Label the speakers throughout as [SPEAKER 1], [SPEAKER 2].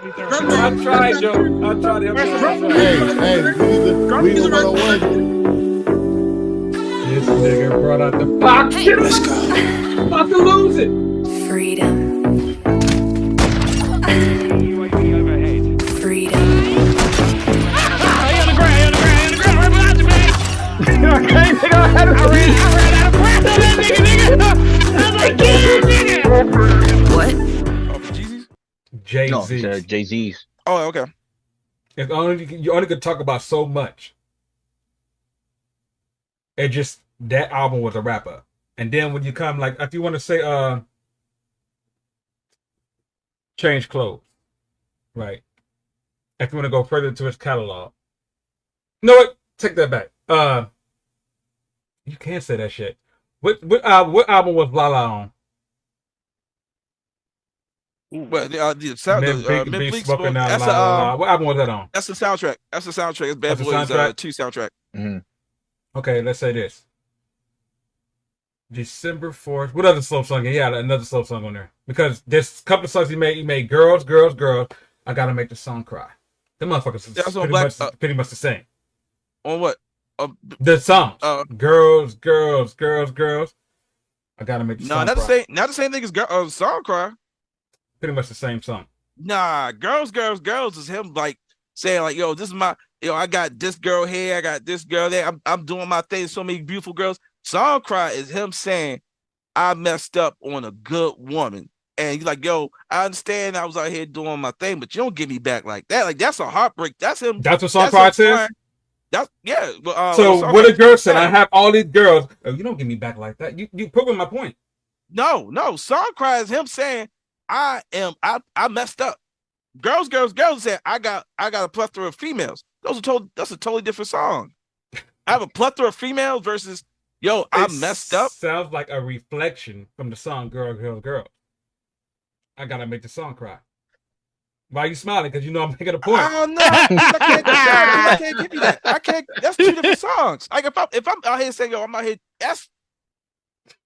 [SPEAKER 1] I tried, Joe. I tried to help you.
[SPEAKER 2] Hey, we the 101.
[SPEAKER 1] This nigga brought out the box.
[SPEAKER 3] Hey,
[SPEAKER 1] Let's go. About to lose it.
[SPEAKER 3] freedom. Freedom. What?
[SPEAKER 4] JEEZY's?
[SPEAKER 1] JEEZY.
[SPEAKER 5] No, he said JEEZY's.
[SPEAKER 4] Oh, okay.
[SPEAKER 1] It's only, you only could talk about so much. It just, that album was a wrap up. And then when you come, like, if you want to say, change clothes, right? If you want to go further into his catalog. No, what? Take that back. You can't say that shit. What album was Lala on?
[SPEAKER 4] Well, the sound,
[SPEAKER 1] Big
[SPEAKER 4] Bleak
[SPEAKER 1] Smoking
[SPEAKER 4] Smoke,
[SPEAKER 1] Out
[SPEAKER 4] that's
[SPEAKER 1] Loud. What album was that on?
[SPEAKER 4] that's the soundtrack. That's the soundtrack. It's Bad
[SPEAKER 1] That's the
[SPEAKER 4] Boys
[SPEAKER 1] soundtrack?
[SPEAKER 4] 2 soundtrack.
[SPEAKER 5] Mm-hmm.
[SPEAKER 1] Okay, let's say this. December 4th. What other slow song? He had another slow song on there. Because there's a couple of songs he made. He made Girls, Girls, Girls. I Gotta Make the Song Cry. Them motherfuckers is
[SPEAKER 4] That's on Black.
[SPEAKER 1] pretty much the same.
[SPEAKER 4] On what?
[SPEAKER 1] The songs.
[SPEAKER 4] Uh,
[SPEAKER 1] Girls, Girls, Girls, Girls. I Gotta Make the
[SPEAKER 4] No,
[SPEAKER 1] Song
[SPEAKER 4] not the
[SPEAKER 1] Cry.
[SPEAKER 4] same. Not the same thing as Song Cry.
[SPEAKER 1] Pretty much the same song.
[SPEAKER 4] Nah, Girls, Girls, Girls is him like saying like, yo, this is my, I got this girl here, I got this girl there. I'm doing my thing. So many beautiful girls. Song Cry is him saying, I messed up on a good woman. And he's like, yo, I understand I was out here doing my thing, but you don't get me back like that. Like, that's a heartbreak. That's him.
[SPEAKER 1] That's what Song Cry says?
[SPEAKER 4] That's, yeah.
[SPEAKER 1] So what a girl said, I have all these girls. Oh, you don't get me back like that. You proving my point.
[SPEAKER 4] No. Song Cry is him saying, I messed up. Girls, Girls, Girls said, I got a plethora of females. That's a totally different song. I have a plethora of females versus, yo, I messed up.
[SPEAKER 1] Sounds like a reflection from the song Girl, Girl, Girl. I gotta make the song cry. Why are you smiling? Because you know I'm making a point.
[SPEAKER 4] I don't know. I can't give you that. I can't. That's two different songs. Like if I'm out here saying, yo, I'm out here, that's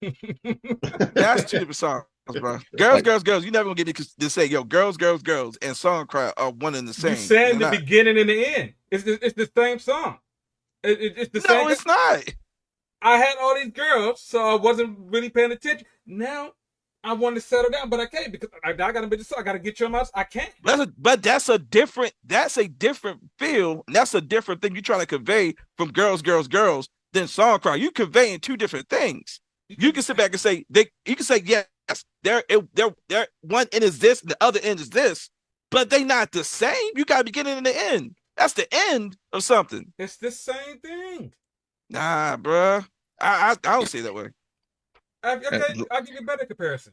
[SPEAKER 4] two different songs, bro. Girls, Girls, Girls. You never gonna get me to say, yo, Girls, Girls, Girls, and Song Cry are one and the same.
[SPEAKER 1] You saying
[SPEAKER 4] They're
[SPEAKER 1] the
[SPEAKER 4] not.
[SPEAKER 1] beginning and the end. It's the same song. It's the same.
[SPEAKER 4] No, it's not.
[SPEAKER 1] I had all these girls, so I wasn't really paying attention. Now I want to settle down, but I can't because I gotta make this song. I gotta get you on my. I can't.
[SPEAKER 4] But that's a different feel. And that's a different thing you're trying to convey from Girls, Girls, Girls than Song Cry. You conveying two different things. You can sit back and say you can say yes, they're one end is this, the other end is this, but they not the same. You got to beginning and the end. That's the end of something.
[SPEAKER 1] It's the same thing.
[SPEAKER 4] Nah, bruh. I don't see it that way.
[SPEAKER 1] Okay, I'll give you a better comparison.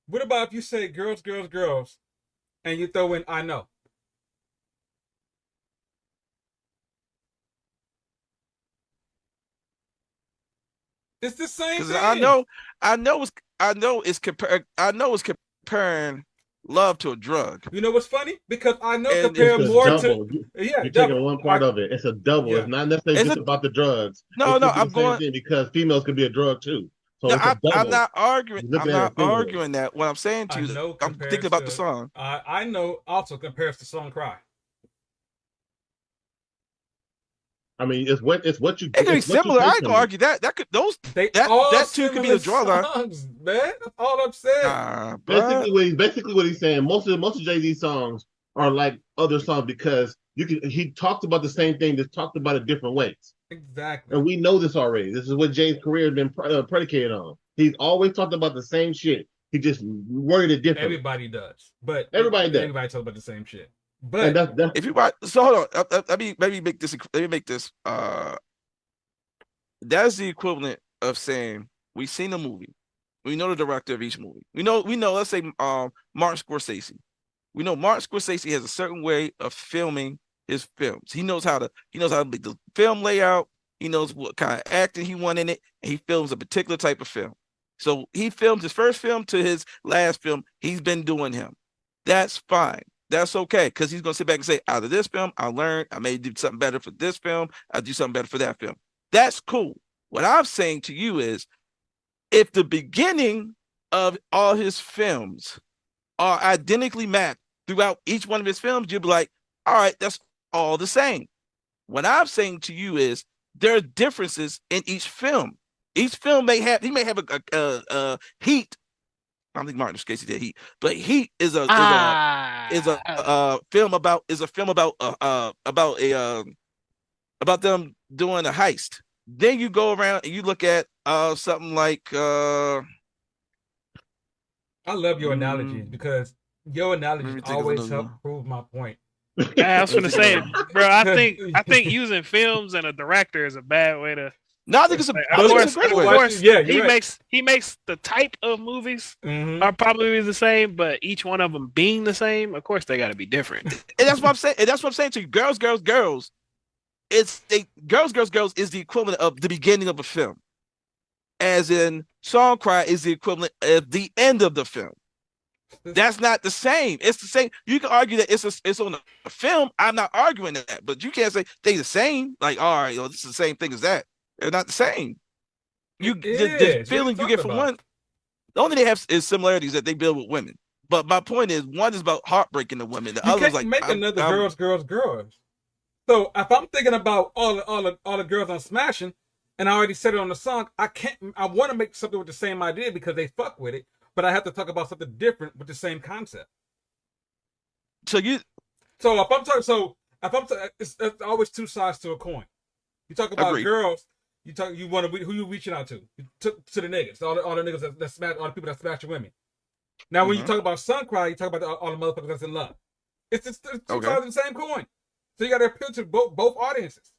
[SPEAKER 1] What about if you say Girls, Girls, Girls, and you throw in I Know? It's the same thing.
[SPEAKER 4] I know it's comparing love to a drug.
[SPEAKER 1] You know what's funny? Because I know
[SPEAKER 4] And
[SPEAKER 1] compare
[SPEAKER 2] It's a
[SPEAKER 1] more
[SPEAKER 2] double.
[SPEAKER 1] to
[SPEAKER 2] You're taking one part of it. It's a double.
[SPEAKER 1] Yeah.
[SPEAKER 2] It's not necessarily
[SPEAKER 4] It's
[SPEAKER 2] just about the drugs.
[SPEAKER 4] No,
[SPEAKER 2] It
[SPEAKER 4] no,
[SPEAKER 2] could be
[SPEAKER 4] I'm
[SPEAKER 2] the same
[SPEAKER 4] going.
[SPEAKER 2] thing because females can be a drug too. So
[SPEAKER 4] No,
[SPEAKER 2] it's a double.
[SPEAKER 4] I'm not arguing.
[SPEAKER 2] You're
[SPEAKER 4] I'm
[SPEAKER 2] looking at
[SPEAKER 4] not
[SPEAKER 2] it single.
[SPEAKER 4] arguing that. What I'm saying to
[SPEAKER 1] I
[SPEAKER 4] you,
[SPEAKER 1] know
[SPEAKER 4] I'm
[SPEAKER 1] compares
[SPEAKER 4] thinking about the
[SPEAKER 1] to-
[SPEAKER 4] song.
[SPEAKER 1] I know also compares to Song Cry.
[SPEAKER 2] I mean, it's what you.
[SPEAKER 4] It could be
[SPEAKER 2] it's what you
[SPEAKER 4] similar. I
[SPEAKER 2] take
[SPEAKER 4] ain't
[SPEAKER 2] from
[SPEAKER 4] gonna
[SPEAKER 2] it.
[SPEAKER 4] argue that. That could
[SPEAKER 1] They
[SPEAKER 4] that
[SPEAKER 1] all
[SPEAKER 4] too could be a
[SPEAKER 1] similar
[SPEAKER 4] draw line.
[SPEAKER 1] songs, man. That's all I'm saying.
[SPEAKER 4] Nah, bruh.
[SPEAKER 2] Basically what he's saying. Most of Jay-Z songs are like other songs because he talked about the same thing, just talked about it different ways.
[SPEAKER 1] Exactly.
[SPEAKER 2] And we know this already. This is what Jay's career has been predicated on. He's always talked about the same shit. He just worded it differently.
[SPEAKER 1] Everybody does, but
[SPEAKER 2] Everybody does.
[SPEAKER 1] Everybody talks about the same shit.
[SPEAKER 2] And
[SPEAKER 1] But
[SPEAKER 2] that's
[SPEAKER 4] If you watch, so hold on. Let me make this. Let me make this. That's the equivalent of saying we've seen the movie. We know the director of each movie. We know. Let's say Martin Scorsese. We know Martin Scorsese has a certain way of filming his films. He knows how to make the film layout. He knows what kind of acting he want in it, and he films a particular type of film. So he filmed his first film to his last film. He's been doing him. That's fine. That's okay, because he's gonna sit back and say, out of this film, I learned. I may do something better for this film. I'll do something better for that film. That's cool. What I'm saying to you is, if the beginning of all his films are identically mapped throughout each one of his films, you'll be like, all right, that's all the same. What I'm saying to you is there are differences in each film. Each film may have a Heat. I don't think Martin Scorsese did Heat, but Heat is a film about about them doing a heist. Then you go around and you look at something like
[SPEAKER 1] I love your analogies because your analogies always help prove my point.
[SPEAKER 3] I was gonna say, bro. I think using films and a director is a bad way to.
[SPEAKER 4] No, I think it's a
[SPEAKER 3] Of course,
[SPEAKER 1] yeah,
[SPEAKER 3] he makes the type of movies are probably the same, but each one of them being the same, of course, they got to be different.
[SPEAKER 4] And that's what I'm saying. And that's what I'm saying to you. Girls, Girls, Girls. Girls, Girls, Girls is the equivalent of the beginning of a film, as in Song Cry is the equivalent of the end of the film. That's not the same. It's the same. You can argue that it's on a film. I'm not arguing that, but you can't say they the same. Like, all right, this is the same thing as that. They're not the same. The feeling you get from one, the only thing they have is similarities that they build with women. But my point is, one is about heartbreaking the women. The other is like
[SPEAKER 1] make another girls. So if I'm thinking about all the girls I'm smashing, and I already said it on the song, I want to make something with the same idea because they fuck with it, but I have to talk about something different with the same concept.
[SPEAKER 4] So
[SPEAKER 1] if I'm talking, it's always two sides to a coin. You talk about girls. You want to who you reaching out to? To the niggas, all the niggas that smash, all the people that smash your women. Now, when you talk about Sun Cry, you talk about all the motherfuckers that's in love. It's two sides of the same coin. So you got to appeal to both audiences.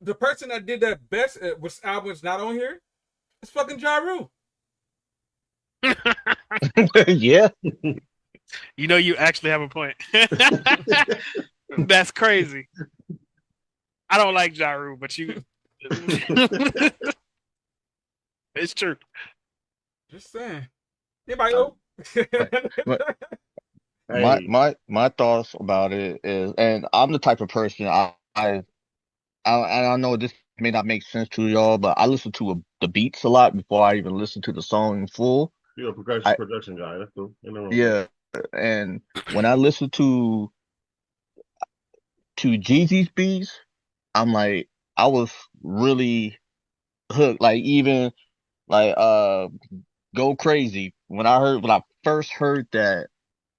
[SPEAKER 1] The person that did that best, which album is not on here, is fucking Ja Rule.
[SPEAKER 5] Yeah.
[SPEAKER 3] You know, you actually have a point. That's crazy. I don't like Ja Rule, but you. It's true.
[SPEAKER 1] Just saying. Anybody else?
[SPEAKER 5] My thoughts about it is, and I'm the type of person I know this may not make sense to y'all, but I listen to the beats a lot before I even listen to the song in full.
[SPEAKER 2] You're a production guy. That's cool.
[SPEAKER 5] Yeah, and when I listen to JEEZY's beats, I'm like, I was really hooked. Like even like Go Crazy when I first heard that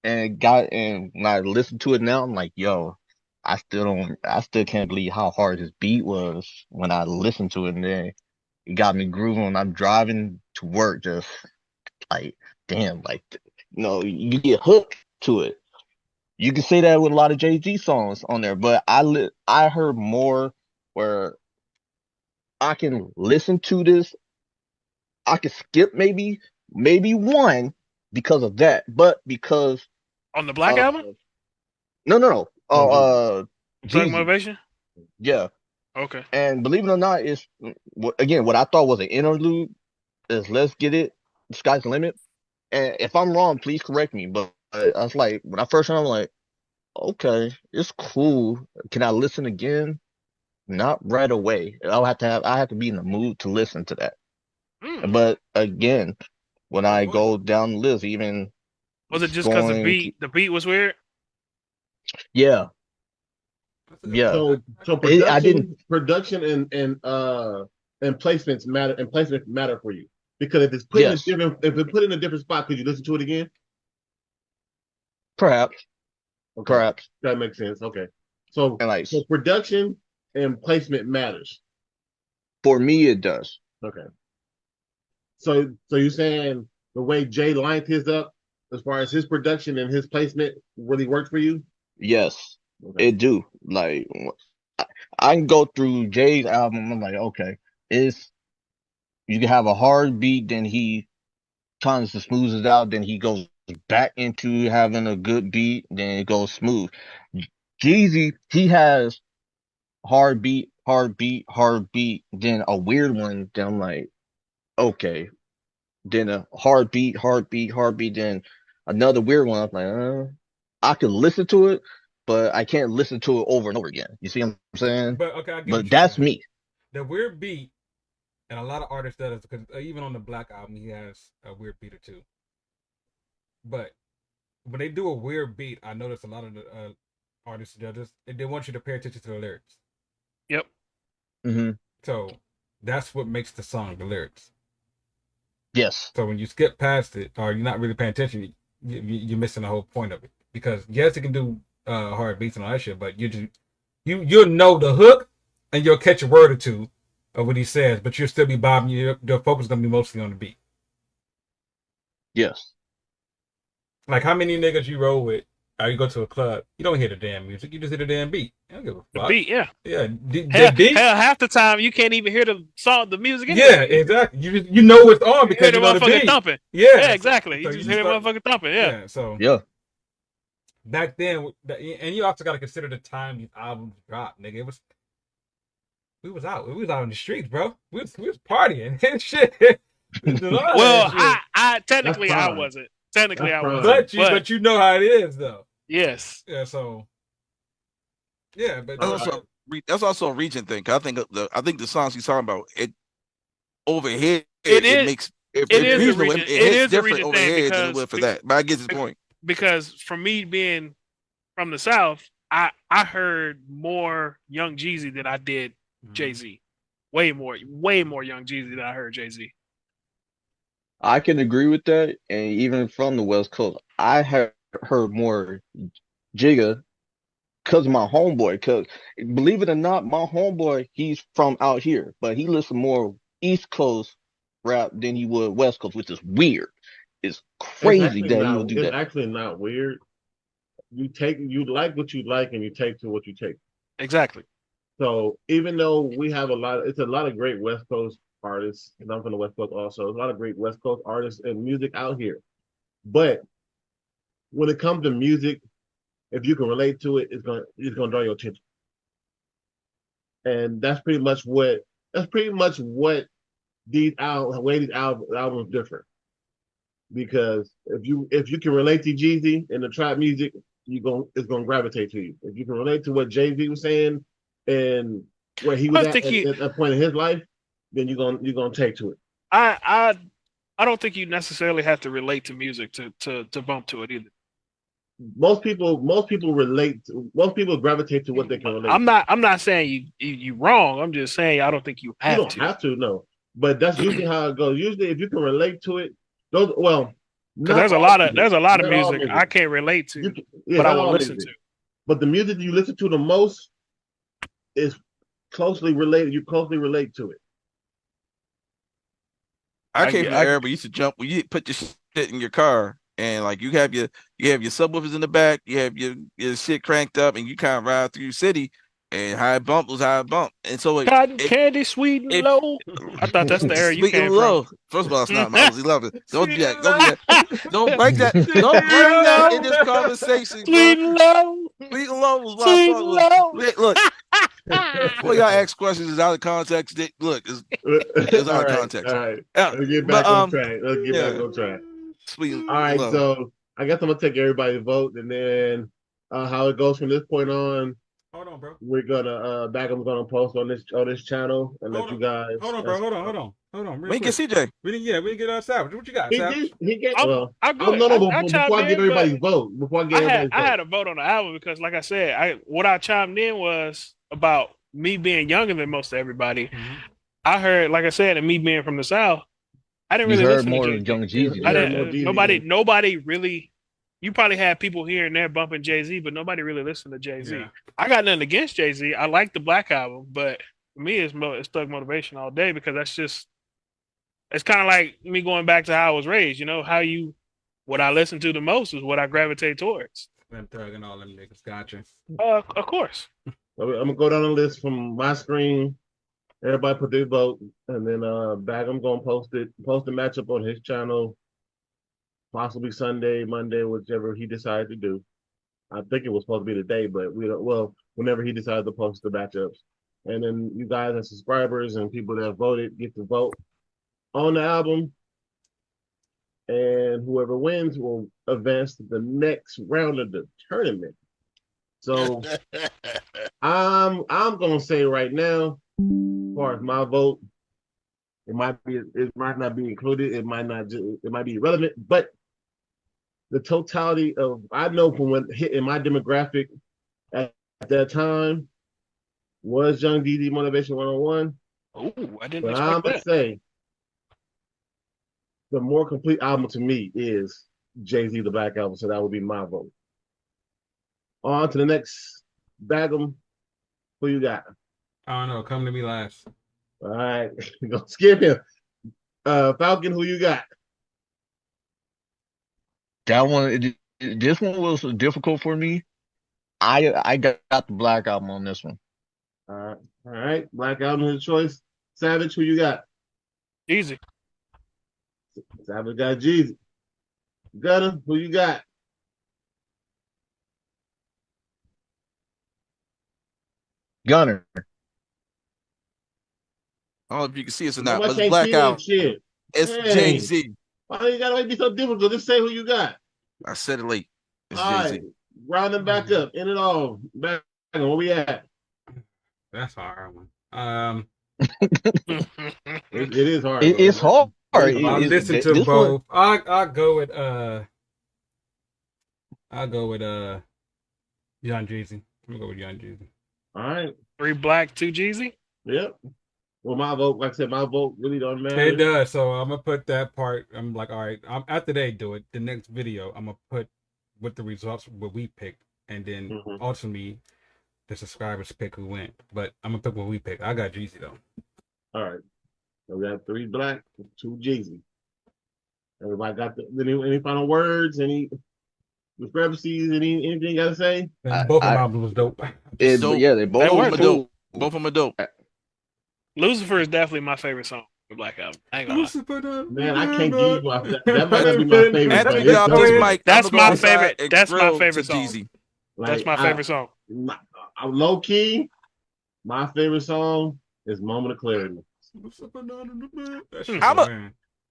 [SPEAKER 5] and when I listened to it now, I'm like, yo, I still can't believe how hard his beat was when I listened to it, and then it got me grooving when I'm driving to work, just like, damn, like, you get hooked to it. You can say that with a lot of Jay-Z songs on there, but I heard more where I can listen to this. I can skip maybe one because of that, but because
[SPEAKER 3] on the Black album?
[SPEAKER 5] No.
[SPEAKER 3] Drug Motivation?
[SPEAKER 5] Yeah.
[SPEAKER 3] Okay.
[SPEAKER 5] And believe it or not, it's again what I thought was an interlude is Let's Get It, The Sky's the Limit. And if I'm wrong, please correct me. But I was like, when I first heard it, I'm like, okay, it's cool. Can I listen again? Not right away. I have to be in the mood to listen to that. But again, when I go down the list, even
[SPEAKER 3] was it just because the beat was weird?
[SPEAKER 5] Yeah.
[SPEAKER 2] So production and placements matter for you, because if it's put in a different spot, could you listen to it again?
[SPEAKER 5] Perhaps.
[SPEAKER 2] Okay.
[SPEAKER 5] Perhaps
[SPEAKER 2] that makes sense. Okay, so production and placement matters.
[SPEAKER 5] For me, it does.
[SPEAKER 2] Okay. So you're saying the way Jay lined his up, as far as his production and his placement, really worked for you?
[SPEAKER 5] Yes, it do. Like I can go through Jay's album. I'm like, okay, you can have a hard beat, then he kind of smooths it out, then he goes back into having a good beat, then it goes smooth. JEEZY, he has hard beat, then a weird one. Then I'm like, okay. Then a hard beat, then another weird one. I'm like, I can listen to it, but I can't listen to it over and over again. You see what I'm saying? But that's me.
[SPEAKER 1] The weird beat, and a lot of artists does, because even on the Black album, he has a weird beat or two. But when they do a weird beat, I notice a lot of the artists judges they want you to pay attention to the lyrics.
[SPEAKER 3] Yep.
[SPEAKER 5] Mm-hmm.
[SPEAKER 1] So that's what makes the song, the lyrics.
[SPEAKER 5] Yes.
[SPEAKER 1] So when you skip past it or you're not really paying attention, you're missing the whole point of it. Because yes, it can do hard beats and all that shit, but you'll know the hook and you'll catch a word or two of what he says, but you'll still be bobbing. Your focus is gonna be mostly on the beat.
[SPEAKER 5] Yes.
[SPEAKER 1] Like how many niggas you roll with, or you go to a club, you don't hear the damn music, you just hear the damn beat. You don't give a fuck.
[SPEAKER 3] The beat, yeah.
[SPEAKER 1] Yeah.
[SPEAKER 3] Hell, half the time you can't even hear the music anyway.
[SPEAKER 1] Yeah, exactly. You know it's on because you know the beat.
[SPEAKER 3] Thumping.
[SPEAKER 1] Yeah.
[SPEAKER 3] Yeah, exactly.
[SPEAKER 1] So
[SPEAKER 3] you just hear the motherfucking thumping, yeah.
[SPEAKER 1] So
[SPEAKER 5] yeah.
[SPEAKER 1] Back then, and you also got to consider the time these albums dropped, nigga. We was out in the streets, bro. We was partying and shit.
[SPEAKER 3] Well, I technically I wasn't. Technically I wasn't.
[SPEAKER 1] But you know how it is though.
[SPEAKER 3] Yes.
[SPEAKER 1] Yeah. So. Yeah, but
[SPEAKER 4] that's also a region thing. I think the songs he's talking about over here makes it is different over here than it would for that. But I get his point.
[SPEAKER 3] Because for me being from the South, I heard more Young Jeezy than I did Jay-Z. Way more Young Jeezy than I heard Jay-Z.
[SPEAKER 5] I can agree with that. And even from the West Coast, I have heard more Jigga because of my homeboy. Because believe it or not, my homeboy, he's from out here, but he listens more East Coast rap than he would West Coast, which is weird. It's crazy that he would do that.
[SPEAKER 2] It's actually not weird. You like what you like and you take to what you take.
[SPEAKER 3] Exactly.
[SPEAKER 2] So even though we have a lot of great West Coast artists, and I'm from the West Coast also, there's a lot of great West Coast artists and music out here. But when it comes to music, if you can relate to it, it's gonna draw your attention. And that's pretty much what these albums differ. Because if you can relate to Jeezy and the trap music, it's gonna gravitate to you. If you can relate to what Jay-Z was saying and where he was at that point in his life, then you're gonna take to it.
[SPEAKER 3] I don't think you necessarily have to relate to music to bump to it either.
[SPEAKER 2] Most people gravitate to what they can relate.
[SPEAKER 3] I'm not saying you wrong. I'm just saying I don't think you have to.
[SPEAKER 2] You don't have to, no. But that's usually how it goes. Usually, if you can relate to it, because
[SPEAKER 3] there's a lot of music I can't relate to, but I will listen to.
[SPEAKER 2] But the music you listen to the most is closely related. You closely relate to it.
[SPEAKER 4] I came from the era where you used to jump when you put your shit in your car and like you have your subwoofers in the back, you have your shit cranked up, and you kind of ride through your city. And high bump was high bump, and so
[SPEAKER 3] cotton candy, sweet and low. I thought that's the era you came from.
[SPEAKER 4] First of all, it's not my Aussie lover. Don't do that. Don't do that. Don't break that. Don't bring that in this conversation.
[SPEAKER 3] Sweet and low.
[SPEAKER 4] Sweet and low was what I thought was. Look, before y'all ask questions is out of context. Look, it's out of context.
[SPEAKER 2] All right. Let's get back on track. Back on track.
[SPEAKER 4] Sweet.
[SPEAKER 2] All right. Low. So I guess I'm gonna take everybody's vote, and then how it goes from this point on.
[SPEAKER 1] Hold on, bro.
[SPEAKER 2] We're gonna BaggEmUp's gonna post on this channel and let you guys.
[SPEAKER 1] Hold on, bro. Hold on.
[SPEAKER 4] We get CJ.
[SPEAKER 1] We didn't get Savage. What you got, Savage?
[SPEAKER 2] He get.
[SPEAKER 3] Before I
[SPEAKER 2] give everybody's vote.
[SPEAKER 3] I had a vote on the album because, like I said, what I chimed in was about me being younger than most of everybody. Mm-hmm. I heard, like I said, and me being from the South, I didn't really listen to
[SPEAKER 5] Young Jeezy.
[SPEAKER 3] Nobody really. You probably had people here and there bumping Jay-Z, but nobody really listened to Jay-Z. Yeah. I got nothing against Jay-Z. I like the Black Album, but for me, it's Thug Motivation all day because it's kind of like me going back to how I was raised. You know, what I listen to the most is what I gravitate towards.
[SPEAKER 1] Them Thug and all them niggas, gotcha.
[SPEAKER 3] Of course.
[SPEAKER 2] I'm gonna go down the list from my screen. Everybody put their vote, and then BaggEmUp gonna post the matchup on his channel. Possibly Sunday, Monday, whichever he decided to do. I think it was supposed to be today, but whenever he decides to post the matchups. And then you guys as subscribers and people that voted get to vote on the album. And whoever wins will advance to the next round of the tournament. So I'm gonna say right now, as far as my vote, it might not be included, it might be irrelevant, but the totality of I know from when hitting my demographic at that time was Young DD Motivation 101.
[SPEAKER 3] Oh, I didn't
[SPEAKER 2] But I'm
[SPEAKER 3] expect
[SPEAKER 2] gonna
[SPEAKER 3] that.
[SPEAKER 2] say the more complete album to me is Jay-Z the Black Album, so that would be my vote. On to the next Bag'em. Who you got?
[SPEAKER 1] I don't know. Come to me last.
[SPEAKER 2] All right, go skip him. Falcon, who you got?
[SPEAKER 5] That one, this one was difficult for me. I got the Black Album on this one.
[SPEAKER 2] All right, Black Album his choice. Savage, who you got?
[SPEAKER 3] Easy.
[SPEAKER 2] Savage got Jeezy. Gunner, who you got?
[SPEAKER 5] Gunner.
[SPEAKER 4] I don't know if you can see us or not,
[SPEAKER 2] Nobody
[SPEAKER 4] but it's
[SPEAKER 2] can't
[SPEAKER 4] Black
[SPEAKER 2] see that
[SPEAKER 4] Album.
[SPEAKER 2] shit.
[SPEAKER 4] It's
[SPEAKER 2] Dang.
[SPEAKER 4] Jay-Z.
[SPEAKER 2] Why you gotta be so difficult? Just say who you got.
[SPEAKER 4] I said it late. It's
[SPEAKER 2] All
[SPEAKER 4] Jay-Z.
[SPEAKER 2] right, round them back up. End it all. Back on where we at?
[SPEAKER 1] That's a hard one.
[SPEAKER 2] It is hard.
[SPEAKER 5] It's hard.
[SPEAKER 1] I
[SPEAKER 5] It's-
[SPEAKER 1] listen to
[SPEAKER 5] this
[SPEAKER 1] both.
[SPEAKER 5] one-
[SPEAKER 1] I'll go with Young Jeezy. I'm gonna go with Young Jeezy.
[SPEAKER 2] All right.
[SPEAKER 3] 3 Black, 2 Jeezy.
[SPEAKER 2] Yep. Well, my vote, like I said, my vote really don't matter.
[SPEAKER 1] It does. So I'm gonna put that part. I'm like, all right. After they do it, the next video, I'm gonna put what the results what we picked, and then
[SPEAKER 2] Mhm.
[SPEAKER 1] ultimately the subscribers pick who went. But I'm gonna pick what we pick. I got Jeezy though.
[SPEAKER 2] All right. So we got 3 Black, 2 Jeezy. Everybody got any final words? Any discrepancies? Anything you gotta say?
[SPEAKER 1] And both of
[SPEAKER 5] I-
[SPEAKER 1] my albums was dope.
[SPEAKER 4] Dope.
[SPEAKER 5] Yeah, they both
[SPEAKER 3] They were
[SPEAKER 5] were
[SPEAKER 4] dope.
[SPEAKER 5] cool.
[SPEAKER 4] Both of them are dope.
[SPEAKER 3] Lucifer is definitely my favorite song. The Black Album. I ain't gonna lie.
[SPEAKER 2] Man, I can't give you that might not be my favorite.
[SPEAKER 4] Anthony,
[SPEAKER 2] but
[SPEAKER 4] get
[SPEAKER 2] it's
[SPEAKER 4] off
[SPEAKER 2] dope.
[SPEAKER 4] this mic.
[SPEAKER 3] That's
[SPEAKER 4] I'm gonna go
[SPEAKER 3] my
[SPEAKER 4] outside
[SPEAKER 3] favorite-
[SPEAKER 4] and
[SPEAKER 3] that's my
[SPEAKER 4] grill
[SPEAKER 3] favorite
[SPEAKER 4] to
[SPEAKER 3] song.
[SPEAKER 4] Jeezy.
[SPEAKER 3] That's my favorite song.
[SPEAKER 2] I'm low key. My favorite song is "Moment of Clarity."
[SPEAKER 4] I'm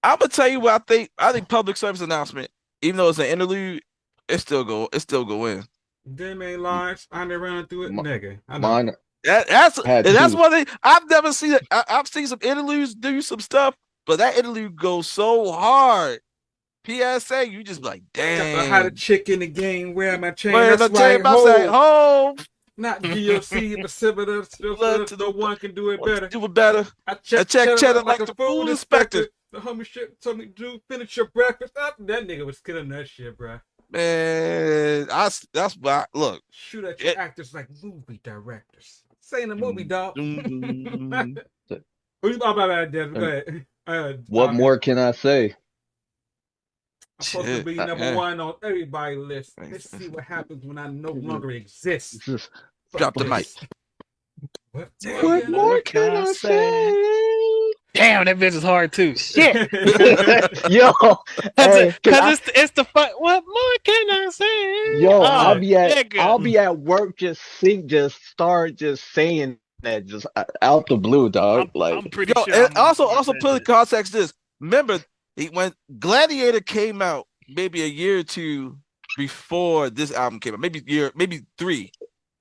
[SPEAKER 4] gonna tell you what I think. I think public service announcement, even though it's an interlude, it still go in.
[SPEAKER 1] Them ain't lies. I never ran through it, nigga. I know.
[SPEAKER 5] Mine.
[SPEAKER 4] That's
[SPEAKER 5] Had
[SPEAKER 4] and that's
[SPEAKER 5] two.
[SPEAKER 4] one thing I've never seen. I've seen some interludes do some stuff, but that interlude goes so hard. PSA, you just like, damn.
[SPEAKER 1] I had a chick in the game wearing my chain.
[SPEAKER 4] Where
[SPEAKER 1] That's
[SPEAKER 4] the
[SPEAKER 1] right.
[SPEAKER 4] chain box at home.
[SPEAKER 1] Not GOC, but Civitas. No one can do it better.
[SPEAKER 4] Do it better.
[SPEAKER 1] I
[SPEAKER 4] check cheddar like a food inspector.
[SPEAKER 1] The homie shit told me to finish your breakfast. That nigga was killing that shit, bro.
[SPEAKER 4] Man, that's why. Look,
[SPEAKER 1] shoot at your actors like movie directors. Saying a movie, dog. Who you talking about, Desmond? Go ahead.
[SPEAKER 5] What more can I say?
[SPEAKER 1] I'm supposed to be number one on everybody's list. Let's see what happens when I no longer exist.
[SPEAKER 4] Drop the mic.
[SPEAKER 5] What more can I say?
[SPEAKER 3] Damn, that bitch is hard too. Shit.
[SPEAKER 5] Yo,
[SPEAKER 3] because it's the fun. What more can I say?
[SPEAKER 5] Yo, I'll be at work, just start saying that just out the blue, dog. I'm
[SPEAKER 3] pretty
[SPEAKER 4] sure. And also put in context this. Remember, when Gladiator came out, maybe a year or two before this album came out, maybe 3.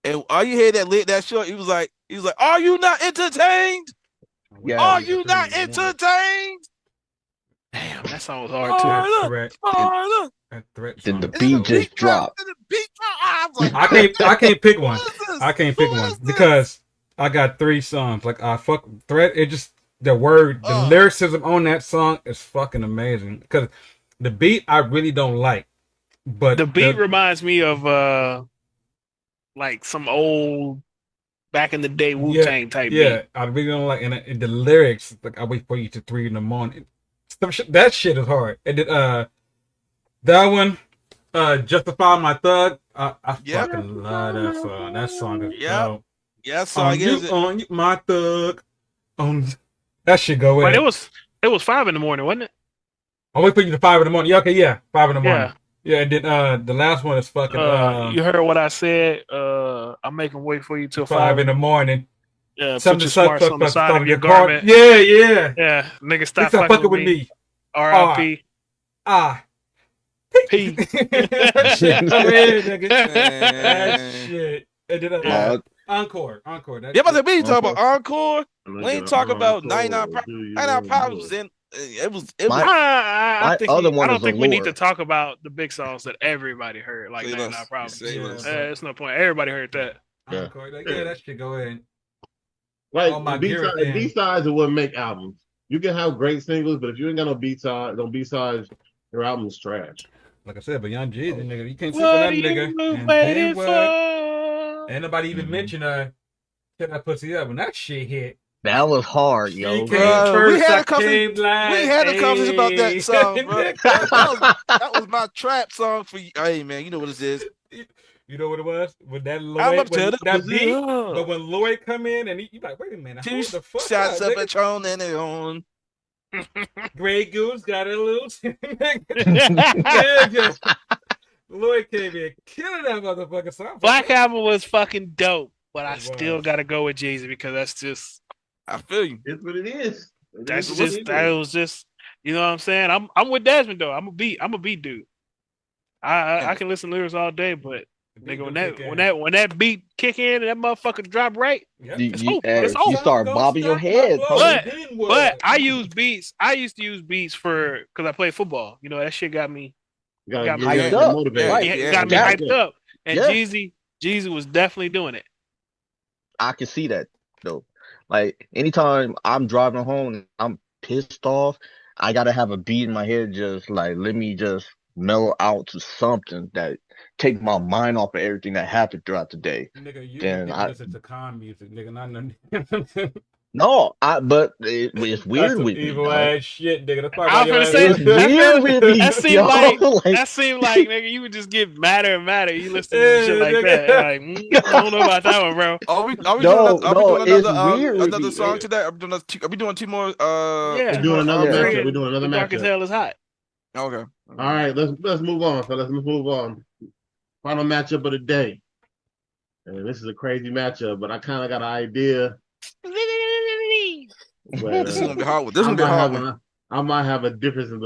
[SPEAKER 4] And all you hear that short, he was like, "Are you not entertained?
[SPEAKER 5] Yeah.
[SPEAKER 4] Are you not entertained?"
[SPEAKER 3] Damn, that song was hard too.
[SPEAKER 5] Then the beat just dropped.
[SPEAKER 1] I can't pick one. I can't pick one because I got 3 songs. Like I fuck Threat. It just the lyricism on that song is fucking amazing. Because the beat I really don't like, but
[SPEAKER 3] the beat reminds me of like some old back in the day Wu-Tang type beat.
[SPEAKER 1] Yeah, I really don't like and the lyrics. Like I wait for you to 3 in the morning. That shit is hard. And then that one, Justify My Thug. I fucking love that song. That song is dope.
[SPEAKER 4] Yeah, song is
[SPEAKER 1] on you, my thug. On that shit go in.
[SPEAKER 3] But it was 5 in the morning, wasn't it?
[SPEAKER 1] I'll wait for you to 5 in the morning. Yeah, okay, yeah, 5 in the morning. Yeah, and then the last one is fucking.
[SPEAKER 3] You heard what I said? I'm making wait for you till
[SPEAKER 1] 5 in the morning.
[SPEAKER 3] Yeah,
[SPEAKER 1] something
[SPEAKER 3] put your smarts on the side of your garment.
[SPEAKER 1] Yeah.
[SPEAKER 3] Yeah, nigga, stop fucking with me. R.I.P. P.
[SPEAKER 1] That shit. And then Encore.
[SPEAKER 4] Yeah, but we talk about Encore. We ain't talking about 99 Problems. 99 Problems was in It was.
[SPEAKER 3] I think
[SPEAKER 5] other one
[SPEAKER 3] I don't
[SPEAKER 5] is
[SPEAKER 3] think we need to
[SPEAKER 5] Allure.
[SPEAKER 3] talk about the big songs that everybody heard, like
[SPEAKER 4] Say
[SPEAKER 3] 99
[SPEAKER 4] less.
[SPEAKER 3] Problems.
[SPEAKER 4] Say
[SPEAKER 1] Yeah.
[SPEAKER 4] less.
[SPEAKER 3] It's no point. Everybody heard that.
[SPEAKER 5] Yeah.
[SPEAKER 1] Encore. Like, yeah, that shit go in.
[SPEAKER 2] Like
[SPEAKER 1] All my
[SPEAKER 2] B
[SPEAKER 1] gear
[SPEAKER 2] sides,
[SPEAKER 1] in.
[SPEAKER 2] B sides are what make albums. You can have great singles, but if you ain't got no B sides, your album's trash.
[SPEAKER 1] Like I said, but Young Jeezy, nigga, you can't sleep
[SPEAKER 3] What
[SPEAKER 1] on
[SPEAKER 3] are
[SPEAKER 1] that
[SPEAKER 3] you
[SPEAKER 1] nigga. And
[SPEAKER 3] waiting
[SPEAKER 1] then what?
[SPEAKER 3] for?
[SPEAKER 1] Ain't nobody even
[SPEAKER 5] Mhm.
[SPEAKER 1] mention Get That Pussy Up when that shit hit.
[SPEAKER 5] That was hard,
[SPEAKER 1] She
[SPEAKER 5] yo.
[SPEAKER 1] came
[SPEAKER 4] Bro, we
[SPEAKER 1] first,
[SPEAKER 4] had
[SPEAKER 1] I
[SPEAKER 4] a conversation.
[SPEAKER 1] came last.
[SPEAKER 4] We had a conversation about that
[SPEAKER 1] Hey.
[SPEAKER 4] song, bro. That was my trap song for you. Hey man, you know what it is.
[SPEAKER 1] You know what it was? When that
[SPEAKER 4] I'm
[SPEAKER 1] Lloyd,
[SPEAKER 4] up to
[SPEAKER 1] when
[SPEAKER 4] the
[SPEAKER 1] that
[SPEAKER 4] pussy
[SPEAKER 1] beat,
[SPEAKER 4] up.
[SPEAKER 1] but when Lloyd come in and you like, wait a minute,
[SPEAKER 4] Two
[SPEAKER 1] hold the fuck
[SPEAKER 4] shots
[SPEAKER 1] up,
[SPEAKER 4] of
[SPEAKER 1] nigga.
[SPEAKER 4] Patron and it on.
[SPEAKER 1] Grey Goose got a little nigga. Lloyd came in killing that motherfucker. So
[SPEAKER 3] Black Album was fucking dope, but I
[SPEAKER 1] It
[SPEAKER 3] still
[SPEAKER 1] was.
[SPEAKER 3] gotta go with Jeezy because that's just
[SPEAKER 4] I feel you.
[SPEAKER 2] It's what it is.
[SPEAKER 3] that's
[SPEAKER 2] It's
[SPEAKER 3] just
[SPEAKER 2] what it
[SPEAKER 3] that
[SPEAKER 2] is.
[SPEAKER 3] was just you know what I'm saying. I'm with Desmond though. I'm a beat dude. I can listen to lyrics all day, but nigga when that beat kick in and that motherfucker drop right,
[SPEAKER 1] Yep.
[SPEAKER 3] it's over. It's
[SPEAKER 5] You
[SPEAKER 3] over.
[SPEAKER 5] start bobbing your head,
[SPEAKER 3] But
[SPEAKER 1] Then what?
[SPEAKER 3] but I use beats. I used to use beats for because I played football. You know that shit got me
[SPEAKER 2] You gotta
[SPEAKER 3] got me
[SPEAKER 2] get
[SPEAKER 5] hyped up.
[SPEAKER 2] motivated.
[SPEAKER 5] Right.
[SPEAKER 3] yeah,
[SPEAKER 4] yeah,
[SPEAKER 3] got me
[SPEAKER 5] yeah.
[SPEAKER 3] hyped up. And
[SPEAKER 5] Yeah.
[SPEAKER 3] Jeezy was definitely doing it.
[SPEAKER 5] I can see that though. Like anytime I'm driving home and I'm pissed off, I gotta have a beat in my head just like let me just mellow out to something that take my mind off of everything that happened throughout the day.
[SPEAKER 1] Nigga, you
[SPEAKER 5] Then
[SPEAKER 1] need to
[SPEAKER 5] I
[SPEAKER 1] listen to calm music, nigga. Not none.
[SPEAKER 5] no, but it's weird
[SPEAKER 1] That's some
[SPEAKER 5] with me,
[SPEAKER 1] evil
[SPEAKER 5] dog.
[SPEAKER 1] ass shit, nigga. That's probably
[SPEAKER 3] I
[SPEAKER 1] why
[SPEAKER 3] was
[SPEAKER 1] your
[SPEAKER 3] gonna
[SPEAKER 1] ass.
[SPEAKER 3] say
[SPEAKER 5] It's weird with me,
[SPEAKER 3] that seemed
[SPEAKER 5] yo.
[SPEAKER 3] like
[SPEAKER 5] Like,
[SPEAKER 3] that seemed like nigga you would just get madder and madder. You listen to
[SPEAKER 1] Yeah,
[SPEAKER 3] shit like
[SPEAKER 1] nigga.
[SPEAKER 3] that. Like I don't know about that one, bro.
[SPEAKER 4] Are we
[SPEAKER 5] no,
[SPEAKER 4] doing
[SPEAKER 5] it's
[SPEAKER 4] another
[SPEAKER 5] weird with
[SPEAKER 4] another
[SPEAKER 5] me.
[SPEAKER 4] song today? Are we doing two more
[SPEAKER 3] Yeah,
[SPEAKER 2] We're doing another
[SPEAKER 5] Yeah.
[SPEAKER 2] matchup. We're doing another
[SPEAKER 3] Dark as
[SPEAKER 2] matchup.
[SPEAKER 3] hell is hot.
[SPEAKER 4] Okay.
[SPEAKER 2] All right, let's move on. So let's move on. Final matchup of the day. And this is a crazy matchup, but I kind of got an idea. But,
[SPEAKER 4] This is gonna be hard. This is gonna be a hard one.
[SPEAKER 2] I might have a difference in the